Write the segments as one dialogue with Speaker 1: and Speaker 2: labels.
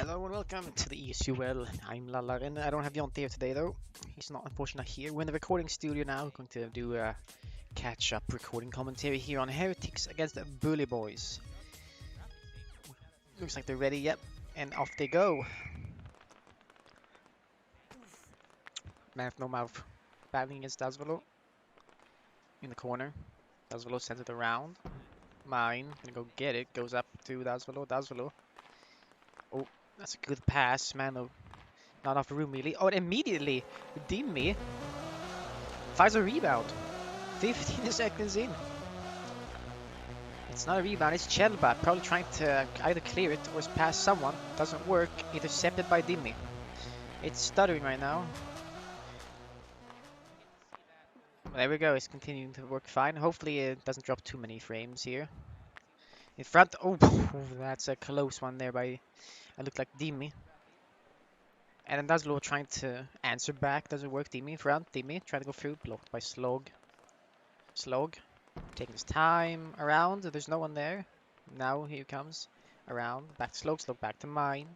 Speaker 1: Hello and welcome to the EUSL. I'm Lallaren. I don't have Jonteler here today though. He's not unfortunately here. We're in the recording studio now. We're going to do a catch-up recording commentary here on Heretics against the Bully Boys. Looks like they're ready, yep. And off they go. Man with no mouth. Battling against Dazvolo. In the corner. Dazvolo sends it around. Mine. Gonna go get it. Goes up to Dazvolo. Dazvolo. Oh, that's a good pass. Man, though. Not enough room really. Oh, and immediately, Dimmy finds a rebound. 15 seconds in. It's not a rebound, it's Chelba. Probably trying to either clear it or pass someone. Doesn't work. Intercepted by Dimmy. It's stuttering right now. There we go. It's continuing to work fine. Hopefully it doesn't drop too many frames here. In front. Oh, that's a close one there by, it looked like Dimmy. And then Dazlo trying to answer back. Doesn't work. Dimmy in front. Dimmy trying to go through. Blocked by Slog. Slog taking his time around. There's no one there. Now here comes around. Back to Slog. Slog back to Mine.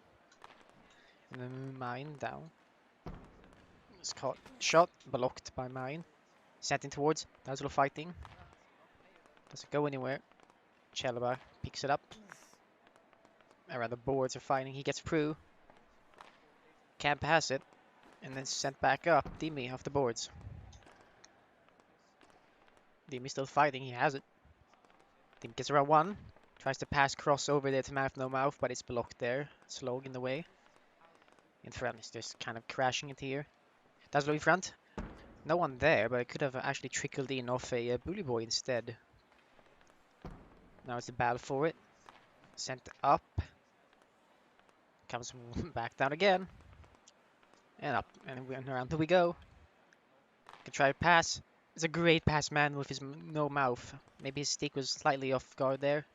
Speaker 1: And then Mine down. It's caught. Shot. Blocked by Mine. Sent in towards. Dazlo fighting. Doesn't go anywhere. Chelba picks it up. Around the boards are fighting. He gets through. Can't pass it. And then sent back up. Dimmy off the boards. Dimmy still fighting. He has it. Dimmy gets around one. Tries to pass cross over there to Mouth No Mouth, but it's blocked there. Slog in the way. In front is just kind of crashing it here. Dazlo in front. No one there, but it could have actually trickled in off a Bully Boy instead. Now it's a battle for it. Sent up. Comes back down again. And up. And around we go. Can try to pass. It's a great pass, man, with his no mouth. Maybe his stick was slightly off guard there.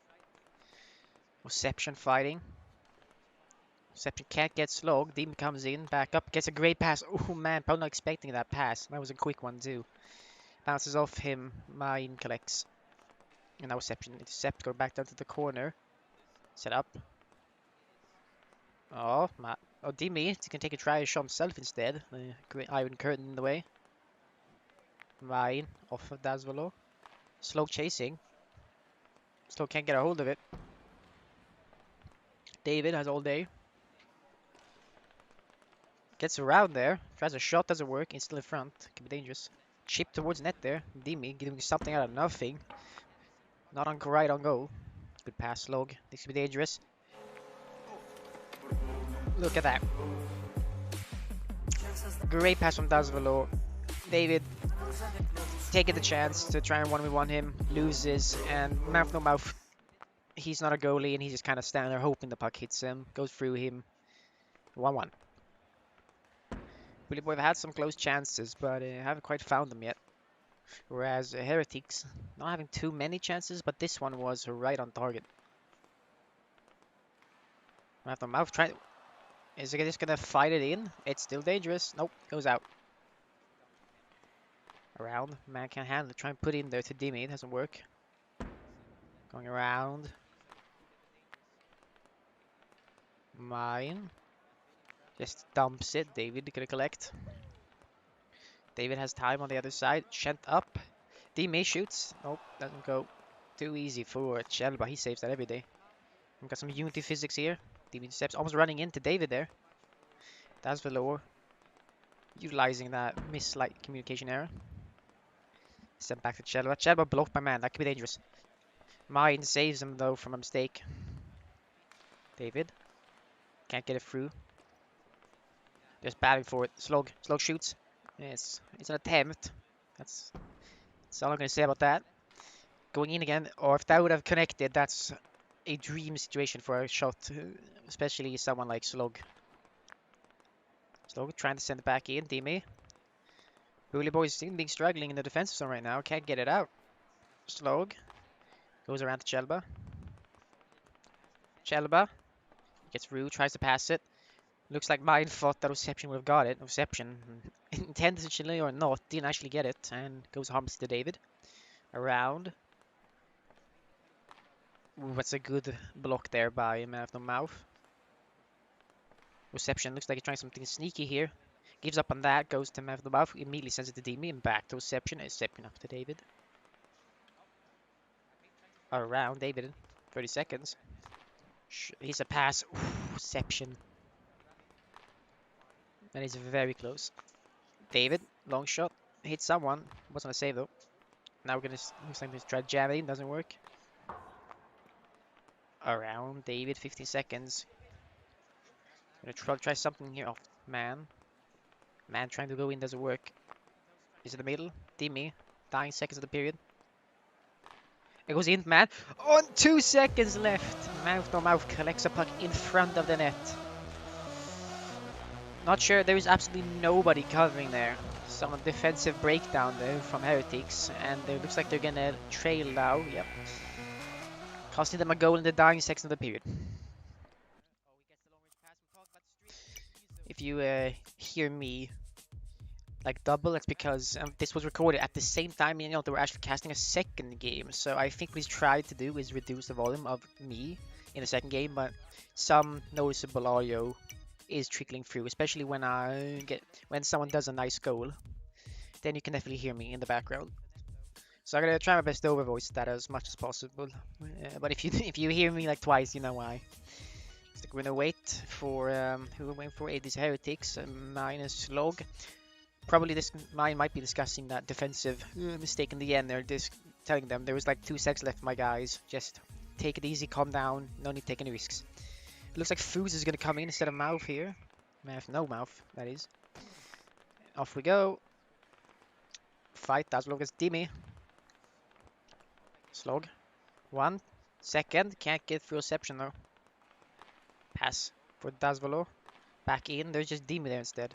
Speaker 1: Reception fighting. Reception can't get Slog. Demon comes in, back up, gets a great pass. Oh man, probably not expecting that pass. That was a quick one too. Bounces off him. Mine collects. And now Reception intercept, go back down to the corner. Set up. Oh, Dimmy can take a try shot himself instead. Great Iron Curtain in the way. Mine off of Dazvolo. Slog chasing. Slog can't get a hold of it. David has all day. Gets around there. Tries a shot, doesn't work. He's still in front. Can be dangerous. Chip towards net there. Dimmy giving something out of nothing. Not on right on goal. Good pass, Slog. This could be dangerous. Look at that. Great pass from Dazvolo. David taking the chance to try and 1v1 him. Loses. And Mouth No Mouth. He's not a goalie and he's just kind of standing there hoping the puck hits him. Goes through him. 1-1. Bully Boy have had some close chances, but haven't quite found them yet. Whereas Heretics not having too many chances, but this one was right on target. Mouth No Mouth trying. Is it just gonna fight it in? It's still dangerous. Nope, goes out. Around, man can't handle it. Try and put it in there to Dimmy. It doesn't work. Going around. Mine. Just dumps it. David gonna collect. David has time on the other side. Shent up. Dimmy shoots. Nope, doesn't go. Too easy for Chelba. He saves that every day. We've got some Unity physics here. Dimmy steps almost running into David there. That's Velour. Utilizing that mislight communication error. Sent back to Chelba. Chelba blocked by man. That could be dangerous. Mine saves him though from a mistake. David. Can't get it through. Just batting for it. Slog shoots. It's an attempt. That's all I'm going to say about that. Going in again, or if that would have connected, that's a dream situation for a shot, especially someone like Slog. Slog trying to send it back in. Dimmy. Bully Boys seem to be struggling in the defensive zone right now. Can't get it out. Slog goes around to Chelba. Chelba gets through, tries to pass it. Looks like Mine thought that Reception would have got it. Reception, intentionally or not, didn't actually get it. And goes harmless to David. Around. Ooh, that's a good block there by Mouth No Mouth. Reception looks like he's trying something sneaky here. Gives up on that, goes to mouth the mouth, immediately sends it to Demi and back to Reception. Reception up to David. Around David. 30 seconds. He's a pass. Ooh, Reception. And he's very close. David, long shot. Hit someone. Wasn't a save though. Now we're gonna looks like he's try to jam it in, doesn't work. Around David, 15 seconds. Gonna try something here off man. Man trying to go in doesn't work. He's in the middle. Demi, dying seconds of the period. It goes in, man. On 2 seconds left. Mouth to mouth collects a puck in front of the net. Not sure, there is absolutely nobody covering there. Some defensive breakdown there from Heretics, and it looks like they're gonna trail now. Yep. Costing them a goal in the dying seconds of the period. If you hear me like double, that's because this was recorded at the same time, you know, they were actually casting a second game. So I think what he's tried to do is reduce the volume of me in the second game, but some noticeable audio is trickling through, especially when when someone does a nice goal. Then you can definitely hear me in the background. So I'm gonna try my best to overvoice that as much as possible. But if you if you hear me like twice, you know why. So we're gonna wait for who we're waiting for. It is Heretics minus log. Probably this mine might be discussing that defensive mistake in the end. They're just telling them there was like 2 seconds left, my guys. Just take it easy, calm down, no need to take any risks. It looks like Foos is gonna come in instead of Mouth here. No mouth, that is. Off we go. Fight, that's long as Demi. Slog. 1 second, can't get through reception though. Pass for Dazvolo. Back in, there's just Demi there instead.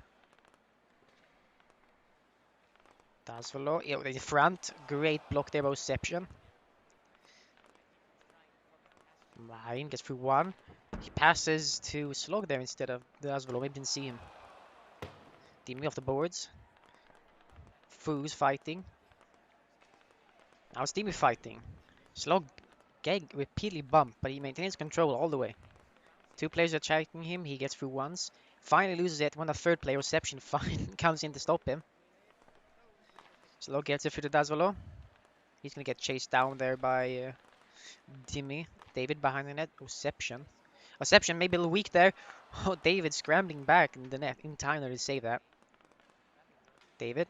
Speaker 1: Dazvolo, in front, great block there by reception. Mine gets through 1. He passes to Slog there instead of Dazvolo, maybe didn't see him. Demi off the boards. Foos fighting. Now it's Demi fighting. Slog getting repeatedly bumped, but he maintains control all the way. 2 players are attacking him, he gets through once. Finally loses it when the 3rd player, reception, comes in to stop him. Slog gets it through to Dazvolo. He's gonna get chased down there by Demi. David behind the net. Reception. Reception maybe a little weak there. Oh, David scrambling back in the net in time to save that. David.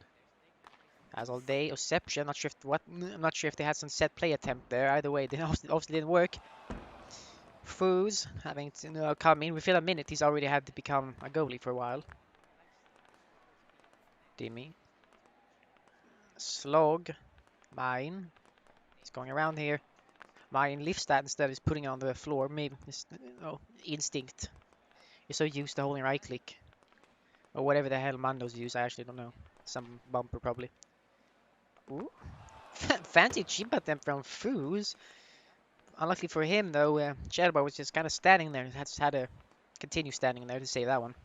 Speaker 1: As all day. Reception. Not sure if I'm not sure if they had some set play attempt there. Either way, they obviously didn't work. Foos having to come in. Within a minute, he's already had to become a goalie for a while. Demi. Slog. Mine. He's going around here. Mine lifts that instead of putting it on the floor. Maybe it's instinct. You're so used to holding right click. Or whatever the hell Mandos use, I actually don't know. Some bumper probably. Ooh. Fancy chip at them from Foos. Unluckily for him though, Chelba was just kind of standing there. Had to continue standing there to save that one.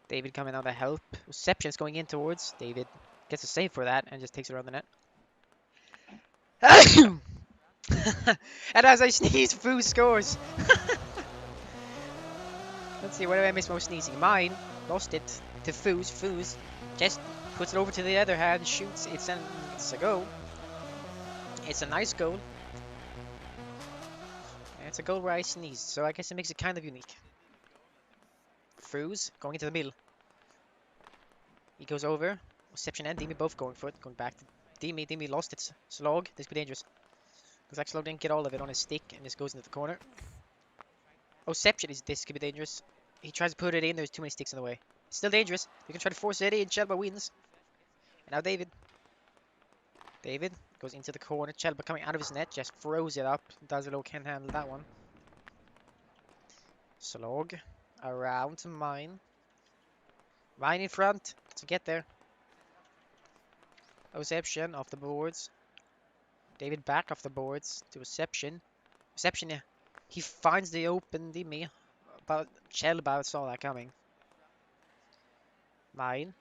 Speaker 1: David coming on to help. Reception's going in towards. David gets a save for that and just takes it around the net. And as I sneeze, Foos scores. Let's see, where did I miss most sneezing? Mine lost it to Foos. Foos just puts it over to the other hand, shoots. It's a goal. It's a nice goal. And it's a goal where I sneezed, so I guess it makes it kind of unique. Foos going into the middle. He goes over. Reception and Demi both going for it. Going back to Demi. Demi lost its Slog. This could be dangerous. Looks like Slog didn't get all of it on his stick, and this goes into the corner. Reception is this could be dangerous. He tries to put it in. There's too many sticks in the way. It's still dangerous. They can try to force it in. Chelba wins. And now David. David goes into the corner. Chelba coming out of his net. Just throws it up. Dazvolo can't handle that one. Slog around to Mine. Mine in front to get there. Reception off the boards. David back off the boards to Reception. Reception, yeah. He finds the open Demi. But Chelba saw that coming. Mine.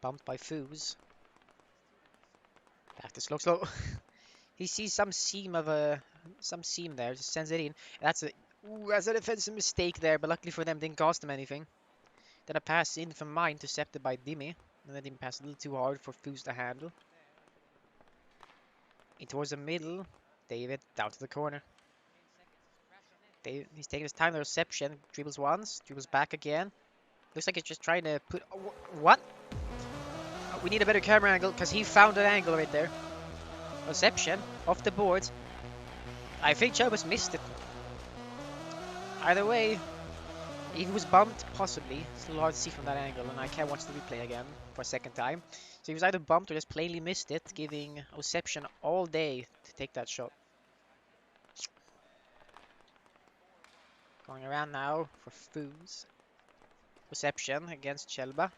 Speaker 1: Bumped by Foos. Back to Slow. He sees some seam there. Just sends it in. That's a Ooh, that's a defensive mistake there, but luckily for them, didn't cost them anything. Then a pass in from mine, intercepted by Dimi. And then didn't pass a little too hard for Foos to handle. In towards the middle. David down to the corner. He's taking his time, the reception. Dribbles once, dribbles back again. Looks like he's just trying to put... Oh, what? Oh, we need a better camera angle, because he found an angle right there. Reception, off the boards. I think Chobus missed it. Either way, if he was bumped, possibly. It's a little hard to see from that angle, and I can't watch the replay again for a second time. So he was either bumped or just plainly missed it, giving Reception all day to take that shot. Going around now for Foos. Reception against Shelba.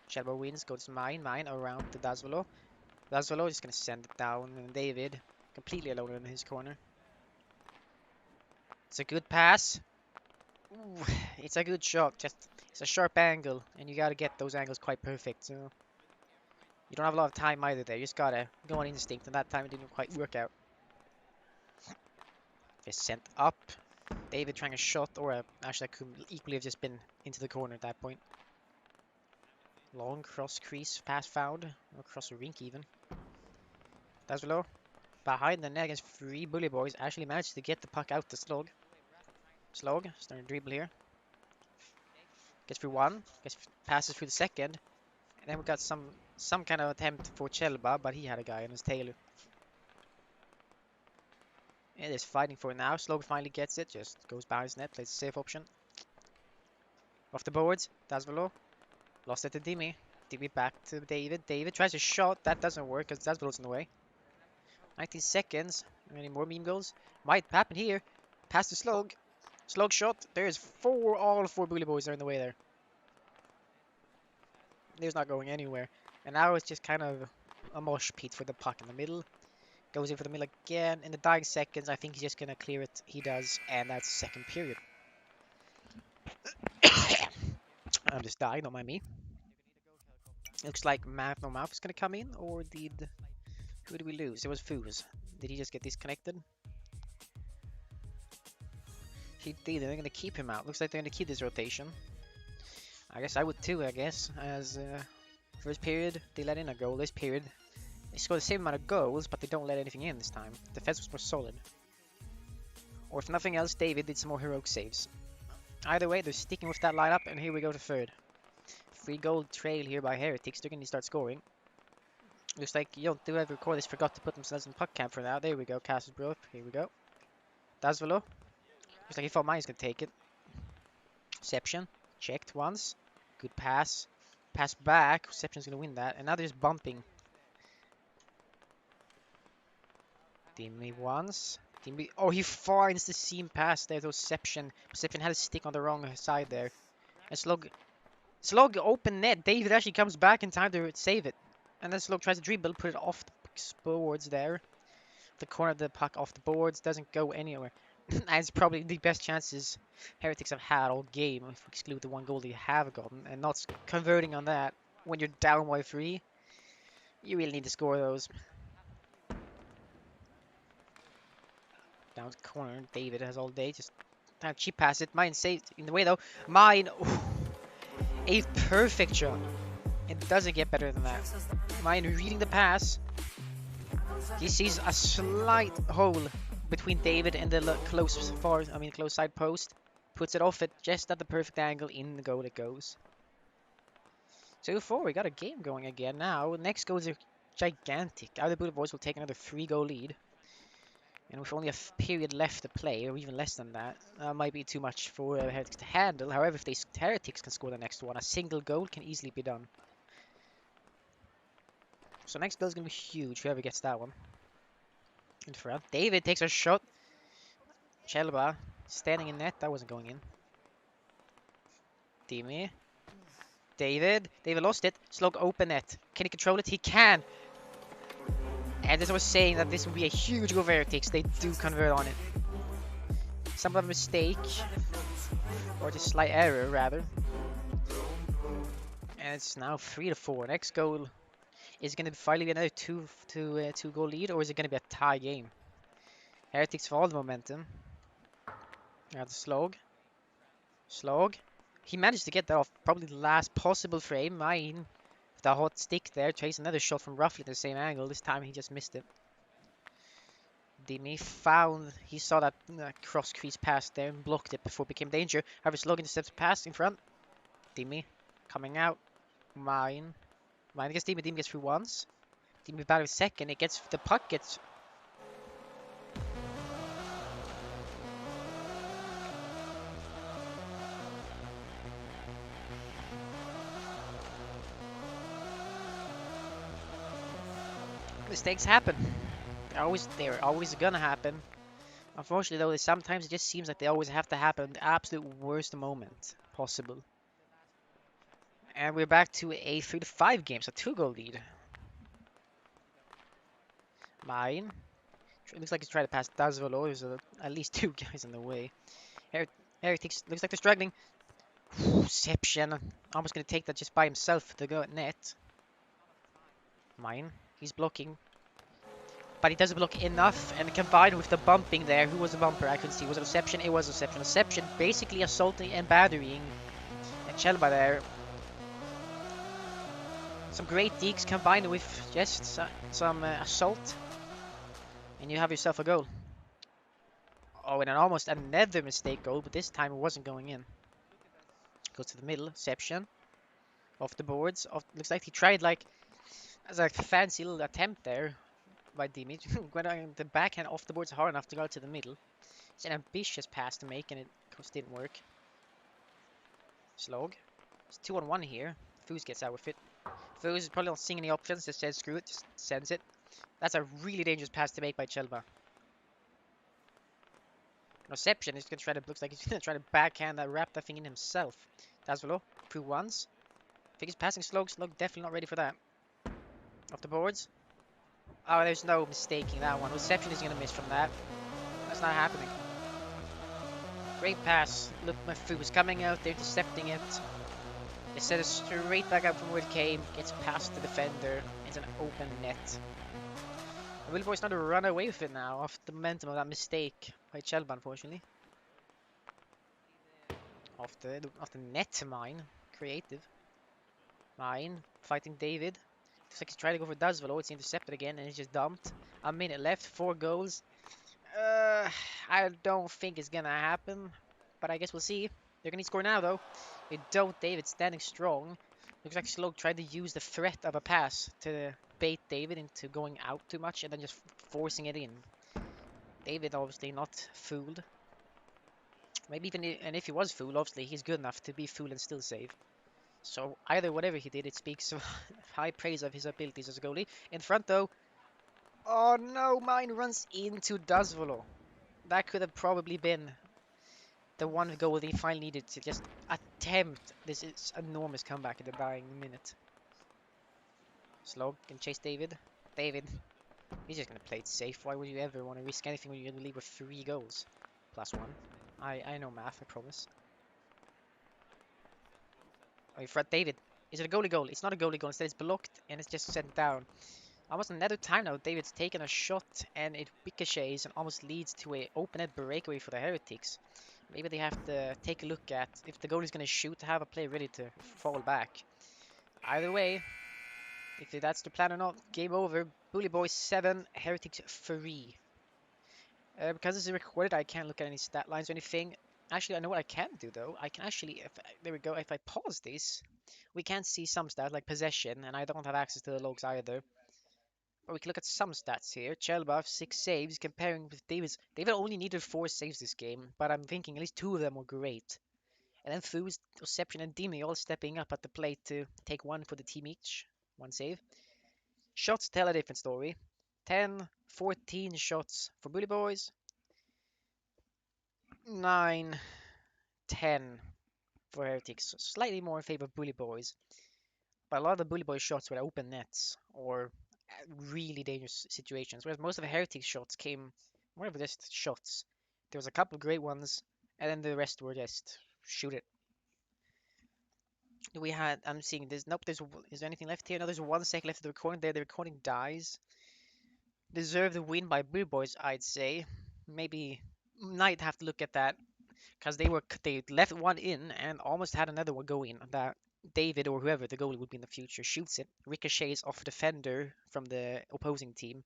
Speaker 1: Shelba wins, goes mine around to Dazvolo. Dazvolo is going to send it down, and David completely alone in his corner. It's a good pass. Ooh, it's a good shot, just it's a sharp angle, and you gotta get those angles quite perfect, so you don't have a lot of time either there, you just gotta go on instinct, and that time it didn't quite work out. Just sent up. David trying a shot, or actually that could equally have just been into the corner at that point. Long cross crease pass found, or across the rink even. That's below. Behind the net against 3 bully boys, actually managed to get the puck out to Slog. Slog, starting to dribble here. Gets through one, passes through the second, and then we got some kind of attempt for Chelba, but he had a guy on his tail. It is fighting for it now. Slog finally gets it, just goes behind his net, plays a safe option. Off the boards, Dazvolo. Lost it to Dimi. Dimi back to David. David tries a shot, that doesn't work because Dazvolo's in the way. 19 seconds, any more meme goals? Might happen here. Pass to Slog. Slog shot, there's all 4 bully boys are in the way there. There's not going anywhere. And now it's just kind of a mosh pit for the puck in the middle. Goes in for the middle again. In the dying seconds, I think he's just going to clear it. He does, and that's second period. I'm just dying, don't mind me. Looks like Math No Mouth is going to come in, or did... Who did we lose? It was Foos. Did he just get disconnected? He did, they're going to keep him out. Looks like they're going to keep this rotation. I guess I would too, as first period, they let in a goal. This period, they score the same amount of goals, but they don't let anything in this time. Defense was more solid. Or if nothing else, David did some more heroic saves. Either way, they're sticking with that lineup, and here we go to third. 3-goal trail here by Heretics. They're going to start scoring. Looks like Jonteler, whoever recorded this, forgot to put themselves in puck camp for now. There we go, Castlebro. Here we go. Dazvolo. Looks like he thought mine's going to take it. Reception. Checked once. Good pass. Pass back. Reception's going to win that. And now they're just bumping. Dimi once. Dimi. Oh, he finds the seam pass there to Reception. Reception had a stick on the wrong side there. And Slog open net. David actually comes back in time to save it. And then Slog tries to dribble, put it off the boards there. The corner of the puck off the boards. Doesn't go anywhere. And it's probably the best chances Heretics have had all game, if we exclude the 1 goal they have gotten, and not converting on that when you're down by 3. You really need to score those. Down the corner, David has all day, just kind of cheap pass it. Mine saved in the way though. Mine, ooh, a perfect shot. It doesn't get better than that. Mine reading the pass. He sees a slight hole between David and the close side post. Puts it off it just at the perfect angle. In the goal it goes. 2-4, we got a game going again now. Next goal is gigantic. Either Bully Boys will take another 3-goal lead. And with only a period left to play, or even less than that, might be too much for Heretics to handle. However, if Heretics can score the next one, a single goal can easily be done. So next goal is going to be huge, whoever gets that one. In front. David takes a shot. Chelba standing in net. That wasn't going in. Dimi. David lost it. Slog open net. Can he control it? He can. And as I was saying that this would be a huge goal for Heretics, they do convert on it. Some of a mistake. Or just slight error, rather. And it's now 3-4. Next goal is going to finally be another 2-goal lead, or is it going to be a tie game? Heretics for all the momentum. Yeah, the slog. Slog. He managed to get that off probably the last possible frame. Mine. The hot stick there. Chase another shot from roughly the same angle. This time he just missed it. Dimi found, he saw that cross crease pass there and blocked it before it became danger. However, Slog intercepts pass in front. Dimi coming out. Mine. Mine gets Dimi. Dimi gets through once. Dimi back with second. It gets, the puck gets. Mistakes happen. They're always gonna happen. Unfortunately, though, sometimes it just seems like they always have to happen at the absolute worst moment possible. And we're back to a 3-5 game, so 2-goal lead. Mine. It looks like he's trying to pass Dazvolo. There's at least 2 guys in the way. Heretics looks like they're struggling. Deception. Almost going to take that just by himself to go at net. Mine. He's blocking. But he doesn't block enough, and combined with the bumping there, who was the bumper? I couldn't see. Was it Deception? It was Deception. Deception basically assaulting and batterying Chelba there. Some great deeks combined with just some assault, and you have yourself a goal. Oh, and almost another mistake goal, but this time it wasn't going in. Goes to the middle. Deception. Off the boards. Looks like he tried like as a fancy little attempt there by Dimi. Went on the backhand off the boards hard enough to go to the middle. It's an ambitious pass to make, and it didn't work. Slog. It's 2-on-1 here. Foos gets out with it. Foos is probably not seeing any options. Just says screw it. Just sends it. That's a really dangerous pass to make by Chelba. Reception is gonna try to, looks like he's gonna try to backhand that, wrap that thing in himself. Dazvolo, through once. I think he's passing Slog. Slog definitely not ready for that. Off the boards. Oh, there's no mistaking that one. Reception is gonna miss from that. That's not happening. Great pass. Look, my foot was coming out. They're intercepting it. They set it straight back up from where it came. Gets past the defender. It's an open net. Will Boy's not to run away with it now off the momentum of that mistake by Chelba, unfortunately. Off the net to Mine. Creative. Mine fighting David. Looks like he's trying to go for Dazvolo. It's intercepted again and it's just dumped. A minute left. 4 goals. I don't think it's gonna happen, but I guess we'll see. They're gonna score now though. They don't. David standing strong. Looks like Slog tried to use the threat of a pass to bait David into going out too much and then just forcing it in. David obviously not fooled. Maybe even, and if he was fooled, obviously he's good enough to be fooled and still save. So either whatever he did, it speaks of high praise of his abilities as a goalie. In front though. Oh no, Mine runs into Dazvolo. That could have probably been the one goal they finally needed to just attempt this enormous comeback in the dying minute. Slog can chase David. David, he's just going to play it safe. Why would you ever want to risk anything when you're going to leave with 3 goals? +1. I know math, I promise. Oh, in front, David. Is it a goalie goal? It's not a goalie goal. Instead, it's blocked and it's just sent down. Almost another time now, David's taken a shot and it ricochets and almost leads to a open net breakaway for the Heretics. Maybe they have to take a look at if the goalie's going to shoot, to have a player ready to fall back. Either way, if that's the plan or not, game over. Bully Boys 7, Heretics 3. Because this is recorded, I can't look at any stat lines or anything. Actually, I know what I can do though. I can actually, there we go, if I pause this, we can see some stats like possession, and I don't have access to the logs either. But we can look at some stats here. Chelba, 6 saves, comparing with David's. David only needed 4 saves this game, but I'm thinking at least 2 of them were great. And then Foos, Deception, and Dimi all stepping up at the plate to take 1 for the team each. 1 save. Shots tell a different story. 10, 14 shots for Bully Boys. 9, 10 for Heretics. Slightly more in favor of Bully Boys. But a lot of the Bully Boys shots were open nets or really dangerous situations, whereas most of the Heretics shots came more of just shots. There was a couple of great ones, and then the rest were just shoot it. We had, I'm seeing this, nope, is there anything left here? No, there's 1 second left of the recording there, the recording dies. Deserve the win by Bully Boys, I'd say. Maybe, might have to look at that because they left one in and almost had another one go in. That David or whoever the goalie would be in the future shoots it, ricochets off a defender from the opposing team,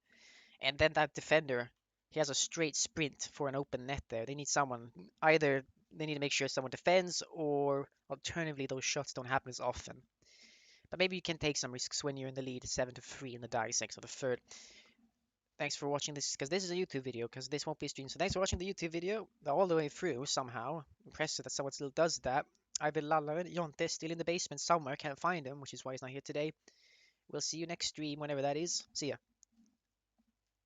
Speaker 1: and then that defender he has a straight sprint for an open net there. They need someone either they need to make sure someone defends or alternatively those shots don't happen as often. But maybe you can take some risks when you're in the lead 7-3 in the dissects of the third. Thanks for watching this, because this is a YouTube video, because this won't be streamed. So thanks for watching the YouTube video all the way through somehow. Impressive that someone still does that. I've been Lallaren. Jonte still in the basement somewhere. Can't find him, which is why he's not here today. We'll see you next stream, whenever that is. See ya.